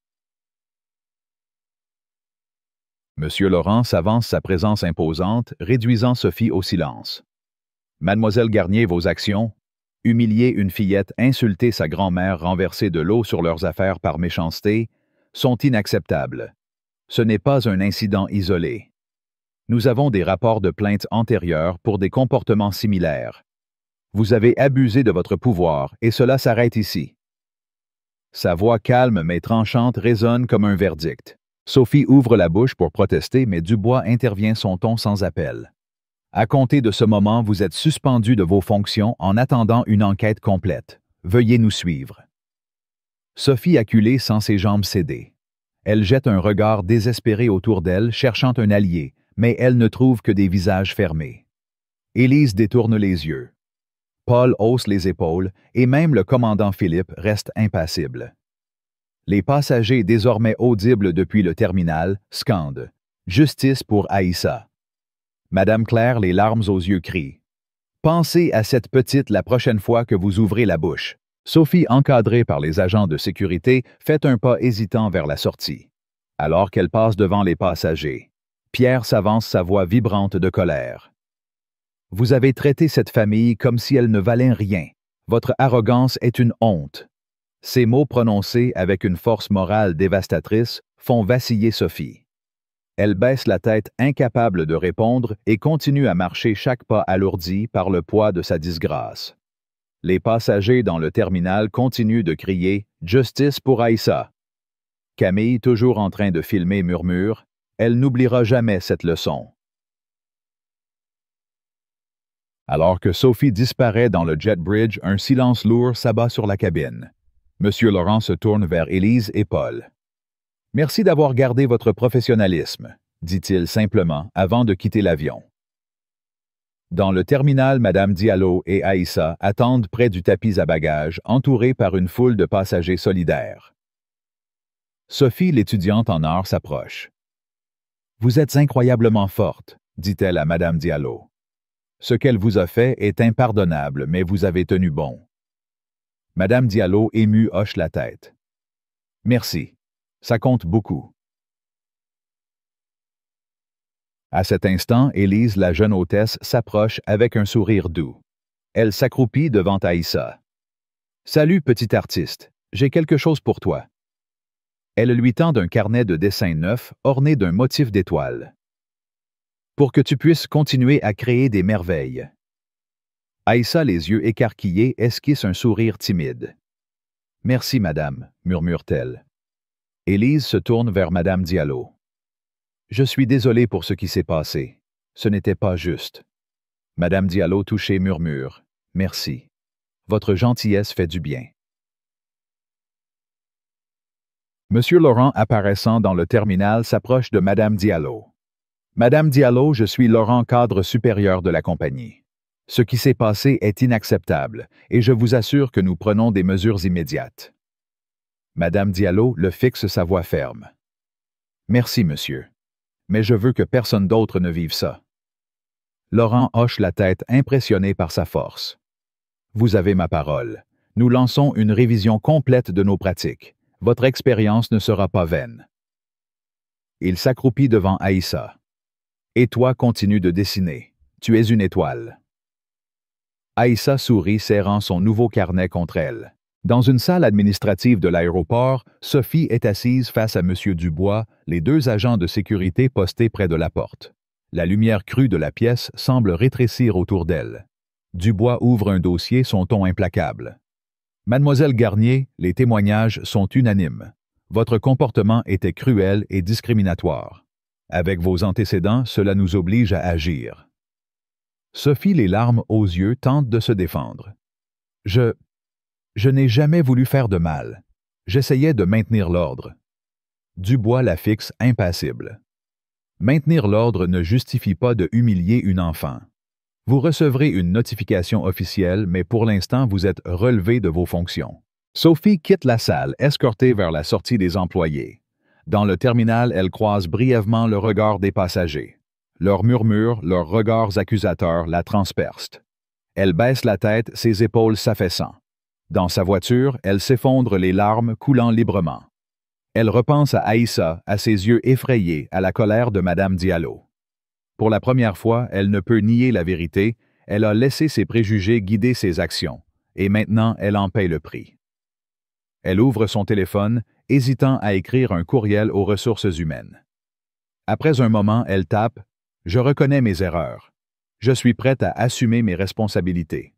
Monsieur Laurent s'avance, sa présence imposante, réduisant Sophie au silence. Mademoiselle Garnier, vos actions, humilier une fillette, insulter sa grand-mère, renverser de l'eau sur leurs affaires par méchanceté, sont inacceptables. Ce n'est pas un incident isolé. Nous avons des rapports de plainte antérieurs pour des comportements similaires. Vous avez abusé de votre pouvoir, et cela s'arrête ici. Sa voix calme mais tranchante résonne comme un verdict. Sophie ouvre la bouche pour protester, mais Dubois intervient, son ton sans appel. À compter de ce moment, vous êtes suspendu de vos fonctions en attendant une enquête complète. Veuillez nous suivre. Sophie, acculée, sent ses jambes céder. Elle jette un regard désespéré autour d'elle, cherchant un allié, mais elle ne trouve que des visages fermés. Élise détourne les yeux. Paul hausse les épaules et même le commandant Philippe reste impassible. Les passagers, désormais audibles depuis le terminal, scandent « Justice pour Aïssa ». Madame Claire, les larmes aux yeux, crie « Pensez à cette petite la prochaine fois que vous ouvrez la bouche ». Sophie, encadrée par les agents de sécurité, fait un pas hésitant vers la sortie. Alors qu'elle passe devant les passagers, Pierre s'avance, sa voix vibrante de colère. Vous avez traité cette famille comme si elle ne valait rien. Votre arrogance est une honte. Ces mots prononcés avec une force morale dévastatrice font vaciller Sophie. Elle baisse la tête incapable de répondre et continue à marcher chaque pas alourdi par le poids de sa disgrâce. Les passagers dans le terminal continuent de crier « Justice pour Aïssa ». Camille, toujours en train de filmer, murmure « Elle n'oubliera jamais cette leçon ». Alors que Sophie disparaît dans le jet bridge, un silence lourd s'abat sur la cabine. Monsieur Laurent se tourne vers Élise et Paul. « Merci d'avoir gardé votre professionnalisme », dit-il simplement avant de quitter l'avion. Dans le terminal, Madame Diallo et Aïssa attendent près du tapis à bagages, entourés par une foule de passagers solidaires. Sophie, l'étudiante en art, s'approche. « Vous êtes incroyablement forte, » dit-elle à Madame Diallo. « Ce qu'elle vous a fait est impardonnable, mais vous avez tenu bon. » Madame Diallo, émue, hoche la tête. « Merci. Ça compte beaucoup. » À cet instant, Élise, la jeune hôtesse, s'approche avec un sourire doux. Elle s'accroupit devant Aïssa. « Salut, petit artiste. J'ai quelque chose pour toi. » Elle lui tend un carnet de dessins neuf orné d'un motif d'étoile. « Pour que tu puisses continuer à créer des merveilles. » Aïssa, les yeux écarquillés, esquisse un sourire timide. « Merci, madame, » murmure-t-elle. Élise se tourne vers Madame Diallo. « Je suis désolée pour ce qui s'est passé. Ce n'était pas juste. » Madame Diallo, touchée, murmure. « Merci. Votre gentillesse fait du bien. » Monsieur Laurent, apparaissant dans le terminal, s'approche de Madame Diallo. « Madame Diallo, je suis Laurent, cadre supérieur de la compagnie. Ce qui s'est passé est inacceptable et je vous assure que nous prenons des mesures immédiates. » Madame Diallo le fixe sa voix ferme. « Merci, monsieur. Mais je veux que personne d'autre ne vive ça. » Laurent hoche la tête, impressionné par sa force. « Vous avez ma parole. Nous lançons une révision complète de nos pratiques. Votre expérience ne sera pas vaine. » Il s'accroupit devant Aïssa. « Et toi, continue de dessiner. Tu es une étoile. » Aïssa sourit, serrant son nouveau carnet contre elle. Dans une salle administrative de l'aéroport, Sophie est assise face à M. Dubois, les deux agents de sécurité postés près de la porte. La lumière crue de la pièce semble rétrécir autour d'elle. Dubois ouvre un dossier, son ton implacable. « Mademoiselle Garnier, les témoignages sont unanimes. Votre comportement était cruel et discriminatoire. Avec vos antécédents, cela nous oblige à agir. » Sophie, les larmes aux yeux, tente de se défendre. « Je n'ai jamais voulu faire de mal. J'essayais de maintenir l'ordre. » Dubois la fixe, impassible. « Maintenir l'ordre ne justifie pas de humilier une enfant. Vous recevrez une notification officielle, mais pour l'instant, vous êtes relevé de vos fonctions. » Sophie quitte la salle, escortée vers la sortie des employés. Dans le terminal, elle croise brièvement le regard des passagers. Leurs murmures, leurs regards accusateurs la transpercent. Elle baisse la tête, ses épaules s'affaissant. Dans sa voiture, elle s'effondre, les larmes coulant librement. Elle repense à Aïssa, à ses yeux effrayés, à la colère de Madame Diallo. Pour la première fois, elle ne peut nier la vérité, elle a laissé ses préjugés guider ses actions, et maintenant elle en paie le prix. Elle ouvre son téléphone, hésitant à écrire un courriel aux ressources humaines. Après un moment, elle tape « Je reconnais mes erreurs. Je suis prête à assumer mes responsabilités. »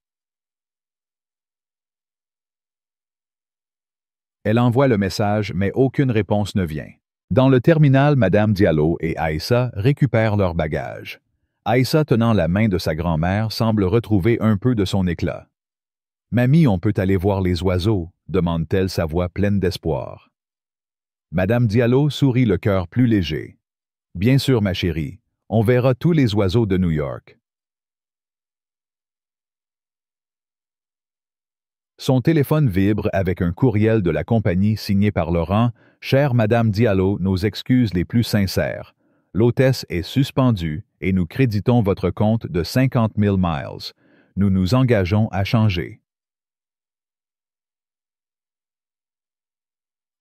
Elle envoie le message, mais aucune réponse ne vient. Dans le terminal, Madame Diallo et Aïssa récupèrent leurs bagages. Aïssa, tenant la main de sa grand-mère, semble retrouver un peu de son éclat. « Mamie, on peut aller voir les oiseaux ?» demande-t-elle, sa voix pleine d'espoir. Madame Diallo sourit, le cœur plus léger. « Bien sûr, ma chérie, on verra tous les oiseaux de New York. » Son téléphone vibre avec un courriel de la compagnie signé par Laurent. « Chère Madame Diallo, nos excuses les plus sincères. L'hôtesse est suspendue et nous créditons votre compte de 50 000 miles. Nous nous engageons à changer. »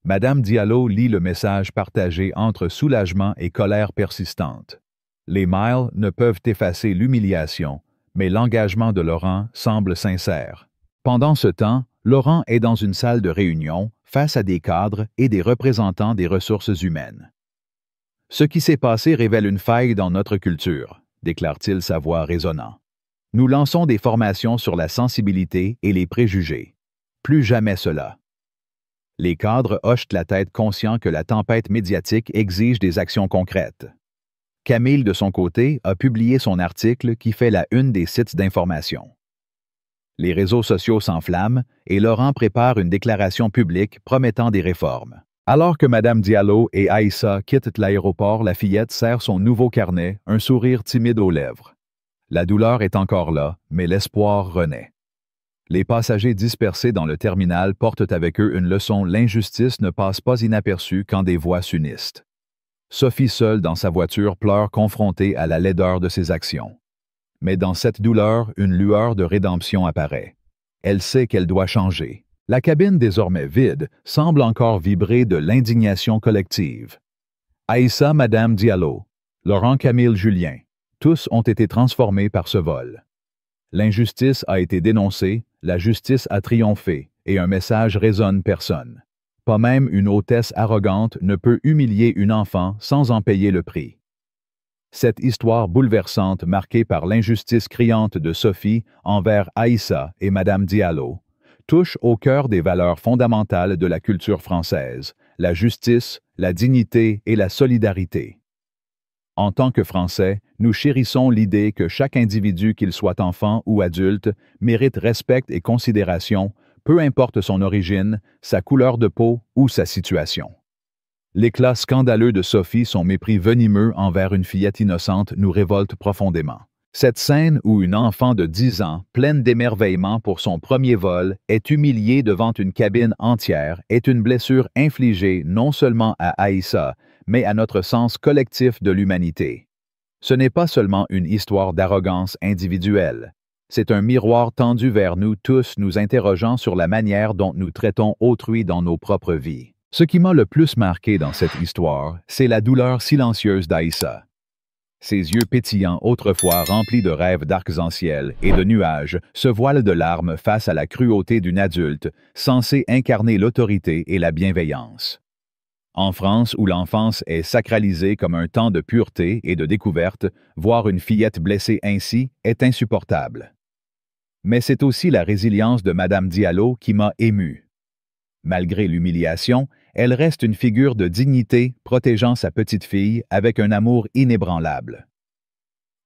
Madame Diallo lit le message partagé entre soulagement et colère persistante. Les miles ne peuvent effacer l'humiliation, mais l'engagement de Laurent semble sincère. Pendant ce temps, Laurent est dans une salle de réunion, face à des cadres et des représentants des ressources humaines. Ce qui s'est passé révèle une faille dans notre culture, déclare-t-il sa voix résonnant. Nous lançons des formations sur la sensibilité et les préjugés. Plus jamais cela. Les cadres hochent la tête conscients que la tempête médiatique exige des actions concrètes. Camille, de son côté, a publié son article qui fait la une des sites d'information. Les réseaux sociaux s'enflamment et Laurent prépare une déclaration publique promettant des réformes. Alors que Mme Diallo et Aïssa quittent l'aéroport, la fillette serre son nouveau carnet, un sourire timide aux lèvres. La douleur est encore là, mais l'espoir renaît. Les passagers dispersés dans le terminal portent avec eux une leçon: l'injustice ne passe pas inaperçue quand des voix s'unissent. Sophie, seule dans sa voiture, pleure, confrontée à la laideur de ses actions. Mais dans cette douleur, une lueur de rédemption apparaît. Elle sait qu'elle doit changer. La cabine, désormais vide, semble encore vibrer de l'indignation collective. Aïssa, Mme Diallo, Laurent, Camille, Julien, tous ont été transformés par ce vol. L'injustice a été dénoncée, la justice a triomphé, et un message résonne: personne. Pas même une hôtesse arrogante ne peut humilier une enfant sans en payer le prix. Cette histoire bouleversante, marquée par l'injustice criante de Sophie envers Aïssa et Mme Diallo, touche au cœur des valeurs fondamentales de la culture française: la justice, la dignité et la solidarité. En tant que Français, nous chérissons l'idée que chaque individu, qu'il soit enfant ou adulte, mérite respect et considération, peu importe son origine, sa couleur de peau ou sa situation. L'éclat scandaleux de Sophie, son mépris venimeux envers une fillette innocente, nous révolte profondément. Cette scène où une enfant de 10 ans, pleine d'émerveillement pour son premier vol, est humiliée devant une cabine entière, est une blessure infligée non seulement à Aïssa, mais à notre sens collectif de l'humanité. Ce n'est pas seulement une histoire d'arrogance individuelle. C'est un miroir tendu vers nous tous, nous interrogeant sur la manière dont nous traitons autrui dans nos propres vies. Ce qui m'a le plus marqué dans cette histoire, c'est la douleur silencieuse d'Aïssa. Ses yeux pétillants, autrefois remplis de rêves d'arcs-en-ciel et de nuages, se voilent de larmes face à la cruauté d'une adulte, censée incarner l'autorité et la bienveillance. En France, où l'enfance est sacralisée comme un temps de pureté et de découverte, voir une fillette blessée ainsi est insupportable. Mais c'est aussi la résilience de Mme Diallo qui m'a ému. Malgré l'humiliation, elle reste une figure de dignité, protégeant sa petite-fille avec un amour inébranlable.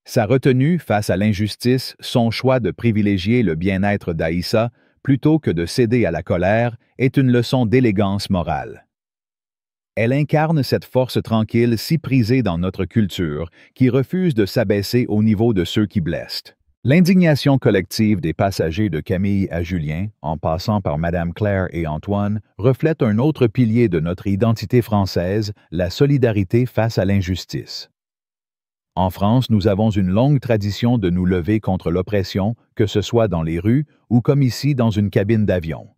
Sa retenue face à l'injustice, son choix de privilégier le bien-être d'Aïssa plutôt que de céder à la colère, est une leçon d'élégance morale. Elle incarne cette force tranquille si prisée dans notre culture, qui refuse de s'abaisser au niveau de ceux qui blessent. L'indignation collective des passagers de Camille à Julien, en passant par Madame Claire et Antoine, reflète un autre pilier de notre identité française, la solidarité face à l'injustice. En France, nous avons une longue tradition de nous lever contre l'oppression, que ce soit dans les rues ou comme ici dans une cabine d'avion.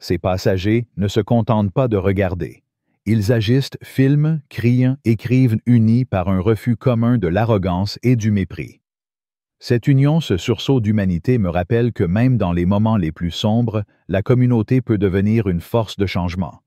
Ces passagers ne se contentent pas de regarder. Ils agissent, filment, crient, écrivent unis par un refus commun de l'arrogance et du mépris. Cette union, ce sursaut d'humanité me rappelle que même dans les moments les plus sombres, la communauté peut devenir une force de changement.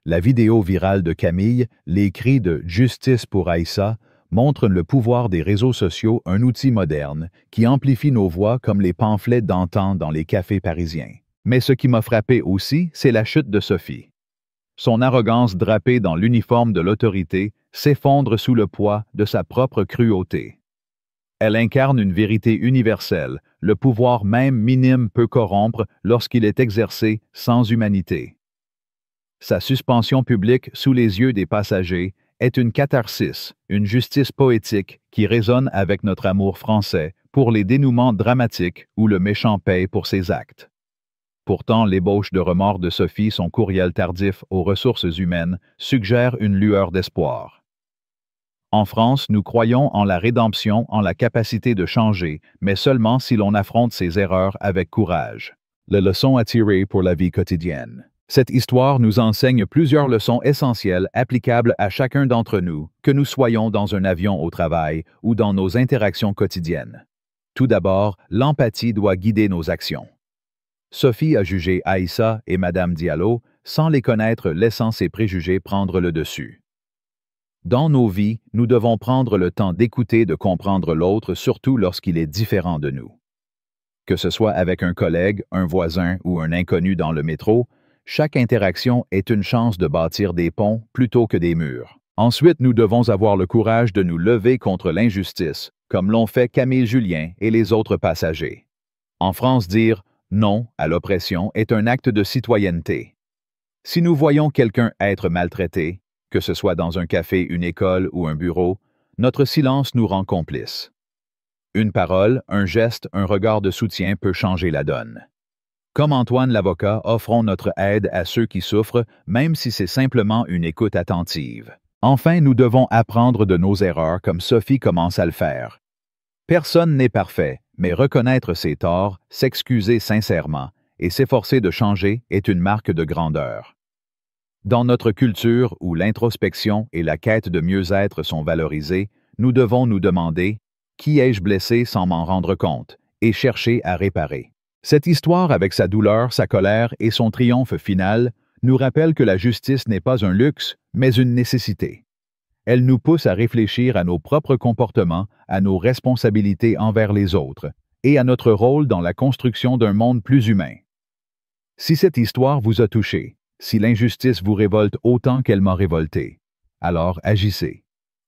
La vidéo virale de Camille, les cris de « Justice pour Aïssa » montrent le pouvoir des réseaux sociaux, un outil moderne qui amplifie nos voix comme les pamphlets d'antan dans les cafés parisiens. Mais ce qui m'a frappé aussi, c'est la chute de Sophie. Son arrogance drapée dans l'uniforme de l'autorité s'effondre sous le poids de sa propre cruauté. Elle incarne une vérité universelle: le pouvoir même minime peut corrompre lorsqu'il est exercé sans humanité. Sa suspension publique sous les yeux des passagers est une catharsis, une justice poétique qui résonne avec notre amour français pour les dénouements dramatiques où le méchant paye pour ses actes. Pourtant, l'ébauche de remords de Sophie, son courriel tardif aux ressources humaines, suggère une lueur d'espoir. En France, nous croyons en la rédemption, en la capacité de changer, mais seulement si l'on affronte ses erreurs avec courage. Les leçons à tirer pour la vie quotidienne. Cette histoire nous enseigne plusieurs leçons essentielles applicables à chacun d'entre nous, que nous soyons dans un avion au travail ou dans nos interactions quotidiennes. Tout d'abord, l'empathie doit guider nos actions. Sophie a jugé Aïssa et Madame Diallo sans les connaître, laissant ses préjugés prendre le dessus. Dans nos vies, nous devons prendre le temps d'écouter, de comprendre l'autre, surtout lorsqu'il est différent de nous. Que ce soit avec un collègue, un voisin ou un inconnu dans le métro, chaque interaction est une chance de bâtir des ponts plutôt que des murs. Ensuite, nous devons avoir le courage de nous lever contre l'injustice, comme l'ont fait Camille Julien et les autres passagers. En France, dire « non » à l'oppression est un acte de citoyenneté. Si nous voyons quelqu'un être maltraité, que ce soit dans un café, une école ou un bureau, notre silence nous rend complices. Une parole, un geste, un regard de soutien peut changer la donne. Comme Antoine l'avocat, offrons notre aide à ceux qui souffrent, même si c'est simplement une écoute attentive. Enfin, nous devons apprendre de nos erreurs comme Sophie commence à le faire. Personne n'est parfait, mais reconnaître ses torts, s'excuser sincèrement et s'efforcer de changer est une marque de grandeur. Dans notre culture où l'introspection et la quête de mieux-être sont valorisées, nous devons nous demander « Qui ai-je blessé sans m'en rendre compte ?» et chercher à réparer. Cette histoire, avec sa douleur, sa colère et son triomphe final, nous rappelle que la justice n'est pas un luxe, mais une nécessité. Elle nous pousse à réfléchir à nos propres comportements, à nos responsabilités envers les autres et à notre rôle dans la construction d'un monde plus humain. Si cette histoire vous a touché, si l'injustice vous révolte autant qu'elle m'a révolté, alors agissez.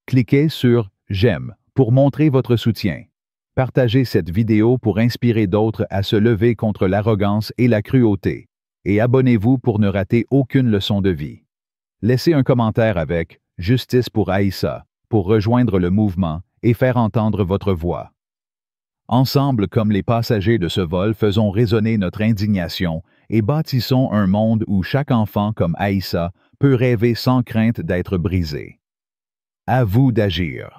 Cliquez sur « J'aime » pour montrer votre soutien. Partagez cette vidéo pour inspirer d'autres à se lever contre l'arrogance et la cruauté. Et abonnez-vous pour ne rater aucune leçon de vie. Laissez un commentaire avec « Justice pour Aïssa » pour rejoindre le mouvement et faire entendre votre voix. Ensemble, comme les passagers de ce vol, faisons résonner notre indignation et bâtissons un monde où chaque enfant comme Aïssa peut rêver sans crainte d'être brisé. À vous d'agir.